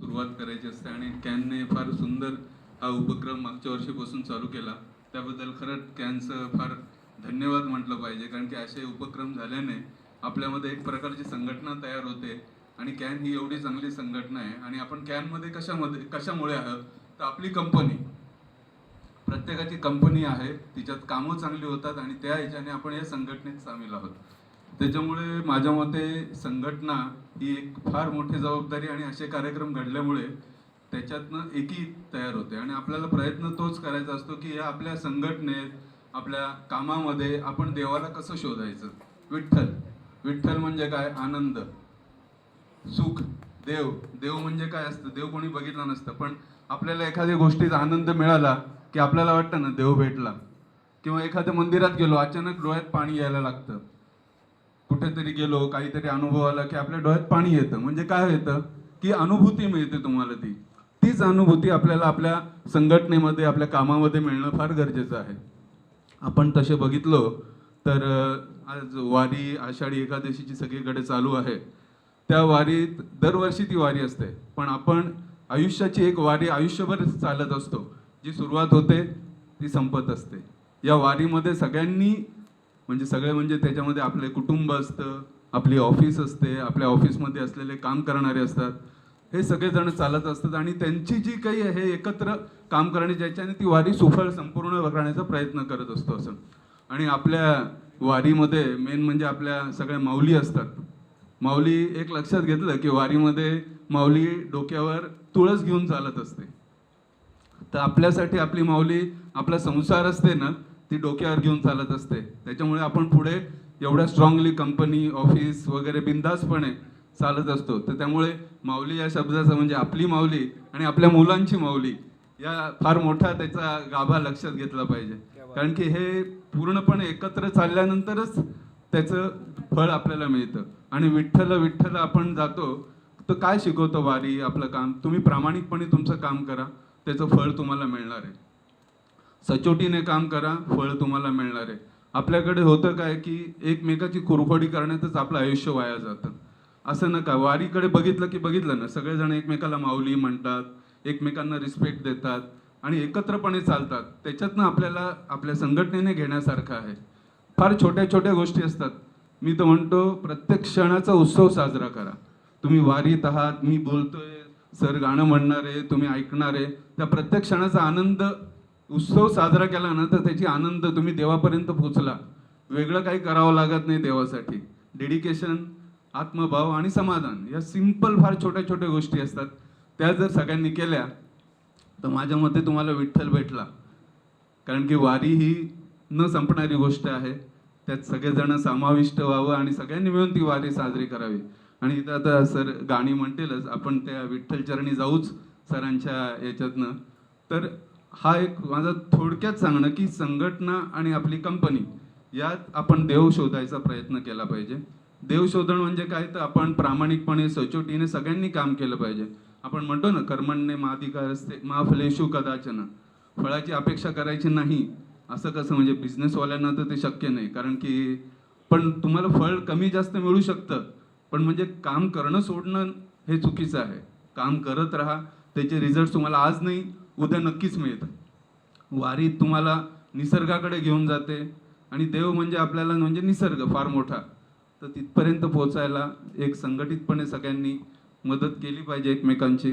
सुरुवात करायची असते आणि कॅनने फार सुंदर हा उपक्रम मागच्या वर्षीपासून चालू केला. त्याबद्दल खरंच कॅनचं फार धन्यवाद म्हटलं पाहिजे, कारण की असे उपक्रम झाल्याने आपल्यामध्ये एक प्रकारची संघटना तयार होते आणि कॅन ही एवढी चांगली संघटना आहे. आणि आपण कॅनमध्ये कशामुळे आहोत तर आपली कंपनी, प्रत्येकाची कंपनी आहे, तिच्यात कामं चांगली होतात आणि त्या ह्याच्याने आपण या संघटनेत सामील आहोत. त्याच्यामुळे माझ्या मते संघटना ही एक फार मोठी जबाबदारी आणि असे कार्यक्रम घडल्यामुळे त्याच्यातनं एकी तयार होते आणि आपल्याला प्रयत्न तोच करायचा असतो की या आपल्या संघटनेत, आपल्या कामामध्ये आपण देवाला कसं शोधायचं. विठ्ठल, विठ्ठल म्हणजे काय? आनंद, सुख. देव, देव म्हणजे काय असतं? देव कोणी बघितलं नसतं, पण आपल्याला एखाद्या गोष्टीचा आनंद मिळाला की आपल्याला वाटतं ना देव भेटला. किंवा एखाद्या मंदिरात गेलो, अचानक डोळ्यात पाणी यायला लागतं. कुठेतरी गेलो, काहीतरी अनुभव आला की आपल्या डोळ्यात पाणी येतं. म्हणजे काय येतं की अनुभूती मिळते तुम्हाला. तीच अनुभूती आपल्याला आपल्या संघटनेमध्ये, आपल्या कामामध्ये मिळणं फार गरजेचं आहे. आपण तसे बघितलो तर आज वारी, आषाढी एकादशीची सगळीकडे चालू आहे. त्या वारीत दरवर्षी ती वारी असते, पण आपण आयुष्याची एक वारी आयुष्यभर चालत असतो. जी सुरुवात होते ती संपत असते. या वारीमध्ये सगळ्यांनी, म्हणजे सगळे म्हणजे त्याच्यामध्ये आपले कुटुंब असतं, आपली ऑफिस असते, आपल्या ऑफिसमध्ये असलेले काम करणारे असतात, हे सगळेजण चालत असतात आणि त्यांची जी काही आहे एकत्र काम करणे, ज्याच्याने ती वारी सुफळ संपूर्ण करण्याचा प्रयत्न करत असतो असं. आणि आपल्या वारीमध्ये मेन म्हणजे आपल्या सगळ्या माऊली असतात. माऊली, एक लक्षात घेतलं की वारीमध्ये माऊली डोक्यावर तुळस घेऊन चालत असते. तर आपल्यासाठी आपली माऊली आपला संसार असते ना, ती डोक्यावर घेऊन चालत असते. त्याच्यामुळे आपण पुढे एवढ्या स्ट्रॉंगली कंपनी, ऑफिस वगैरे बिंदासपणे चालत असतो. तर त्यामुळे माऊली या शब्दाचं म्हणजे आपली माऊली आणि आपल्या मुलांची माऊली, या फार मोठा त्याचा गाभा लक्षात घेतला पाहिजे. कारण की हे पूर्णपणे एकत्र चालल्यानंतरच त्याचं फळ आपल्याला मिळतं. आणि विठ्ठल विठ्ठल आपण जातो तर काय शिकवतं वारी? आपलं काम, तुम्ही प्रामाणिकपणे तुमचं काम करा, त्याचं फळ तुम्हाला मिळणार आहे. सचोटीने काम करा, फळ तुम्हाला मिळणार आहे. आपल्याकडे होतं काय की एकमेकाची कुरघोडी करण्यातच आपलं आयुष्य वाया जातं. असं नका. वारीकडे बघितलं की बघितलं ना, सगळेजण एकमेकाला माऊली म्हणतात, एकमेकांना रिस्पेक्ट देतात आणि एकत्रपणे चालतात. त्याच्यातनं आपल्याला आपल्या संघटनेने घेण्यासारखं आहे. फार छोट्या छोट्या गोष्टी असतात. मी तर म्हणतो प्रत्येक क्षणाचा उत्सव साजरा करा. तुम्ही वारीत आहात, मी बोलतोय, सर गाणं म्हणणार आहे, तुम्ही ऐकणार आहे, त्या प्रत्येक क्षणाचा आनंद, उत्सव साजरा केला ना तर त्याची आनंद तुम्ही देवापर्यंत पोहोचला. वेगळं काही करावं लागत नाही देवासाठी. डेडिकेशन, आत्मभाव आणि समाधान, या सिंपल फार छोट्या छोट्या गोष्टी असतात. त्या जर सगळ्यांनी केल्या तर माझ्या मते तुम्हाला विठ्ठल भेटला. कारण की वारी ही न संपणारी गोष्ट आहे. त्यात सगळेजण समाविष्ट व्हावं आणि सगळ्यांनी मिळून ती वारी साजरी करावी. आणि इथं आता सर गाणी म्हणतीलच, आपण त्या विठ्ठल चरणी जाऊच सरांच्या याच्यातनं. तर हा एक माझा थोडक्यात सांगणं की संघटना आणि आपली कंपनी यात आपण देव शोधायचा प्रयत्न केला पाहिजे. देव शोधण म्हणजे काय? तर आपण प्रामाणिकपणे, सचोटीने सगळ्यांनी काम केलं पाहिजे. आपण म्हणतो ना, कर्मण्ये माधिकारस्ते मा फलेषु कदाचन. फळाची अपेक्षा करायची नाही. असं कसं? म्हणजे बिझनेसवाल्यांना तर ते शक्य नाही, कारण की पण तुम्हाला फळ कमी जास्त मिळू शकतं, पण म्हणजे काम करणं सोडणं हे चुकीचं आहे. काम करत राहा, त्याचे रिझल्ट तुम्हाला आज नाही उद्या नक्कीच मिळतं. वारी तुम्हाला निसर्गाकडे घेऊन जाते आणि देव म्हणजे आपल्याला म्हणजे निसर्ग फार मोठा. तर तिथपर्यंत पोहोचायला एक संघटितपणे सगळ्यांनी मदत केली पाहिजे एकमेकांची,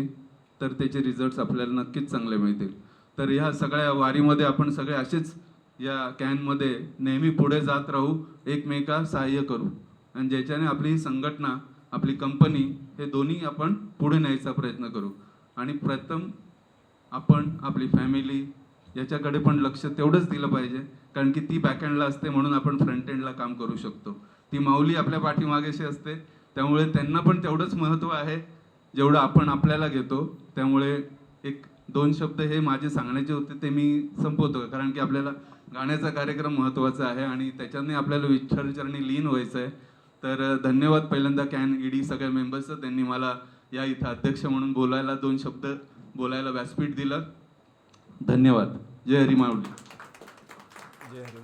तर त्याचे रिझल्ट्स आपल्याला नक्कीच चांगले मिळतील. तर ह्या सगळ्या वारीमध्ये आपण सगळे असेच या कॅनमध्ये नेहमी पुढे जात राहू, एकमेका सहाय्य करू आणि ज्याच्याने आपली संघटना, आपली कंपनी हे दोन्ही आपण पुढे न्यायचा प्रयत्न करू. आणि प्रथम आपण आपली फॅमिली याच्याकडे पण लक्ष तेवढंच दिलं पाहिजे, कारण की ती बॅकएंडला असते म्हणून आपण फ्रंट एंडला काम करू शकतो. ती माऊली आपल्या पाठीमागेशी असते, त्यामुळे त्यांना पण तेवढंच महत्त्व आहे जेवढं आपण आपल्याला घेतो. त्यामुळे एक दोन शब्द हे माझे सांगण्याचे होते, ते मी संपवतो, कारण की आपल्याला गाण्याचा कार्यक्रम महत्त्वाचा आहे आणि त्याच्याने आपल्याला विठ्ठल चरणी लीन व्हायचं आहे. तर धन्यवाद पहिल्यांदा कॅन ईडी सगळ्या मेंबर्सचं, त्यांनी मला या इथं अध्यक्ष म्हणून बोलायला, दोन शब्द बोलायला व्यासपीठ दिलं. धन्यवाद. जय हरी माऊली. जय हरी.